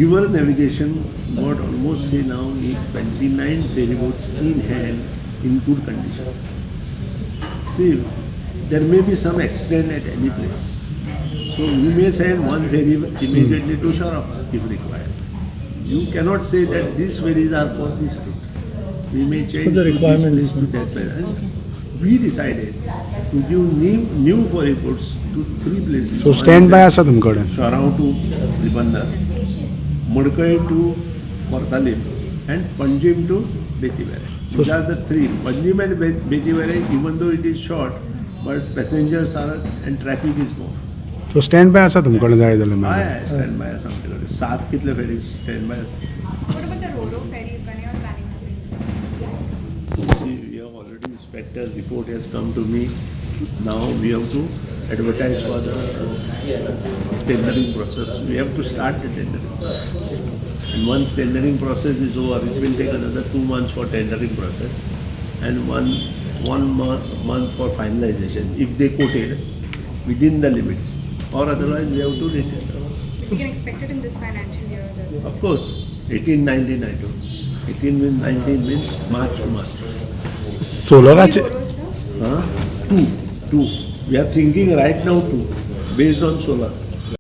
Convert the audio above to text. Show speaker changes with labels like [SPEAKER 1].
[SPEAKER 1] river navigation got almost say now 29 ferryboats in hand in good condition. See, there may be some accident at any place. So you may send one ferry immediately to Sharappa if required. You cannot say that these ferries are for this route. We may change
[SPEAKER 2] the requirement
[SPEAKER 1] this
[SPEAKER 2] is
[SPEAKER 1] to that place. We decided to give new ferryboats to 3 places.
[SPEAKER 3] So stand by आसा तुमचे कडेन
[SPEAKER 1] Sharao to Ribandar, Mudkai to Portalim, and Panjim to Betiwere.
[SPEAKER 3] So
[SPEAKER 1] These are the 3. Panjim and Betiwere, even though it is short, but passengers are and traffic is more.
[SPEAKER 3] So stand by आसा तुमचे कडेन जाय जाल्यार
[SPEAKER 1] I stand by something. 7 कितले ferries stand by.
[SPEAKER 4] What about the Ro-Ro ferry when you are planning to bring?
[SPEAKER 1] See, we have already inspector report has come to me. Now we have to advertise for the tendering process. We have to start the tendering process. And once tendering process is over, it will take another 2 months for tendering process and one month for finalization. If they quoted within the limits, or otherwise we have to retender.
[SPEAKER 4] We can expect it in this financial year.
[SPEAKER 1] Of course, 18-19 I told. 18 means 19 means March to March.
[SPEAKER 3] सोलराचे
[SPEAKER 4] Ro-Ro, sir?
[SPEAKER 1] Huh? Two. We are thinking right now 2, based on solar.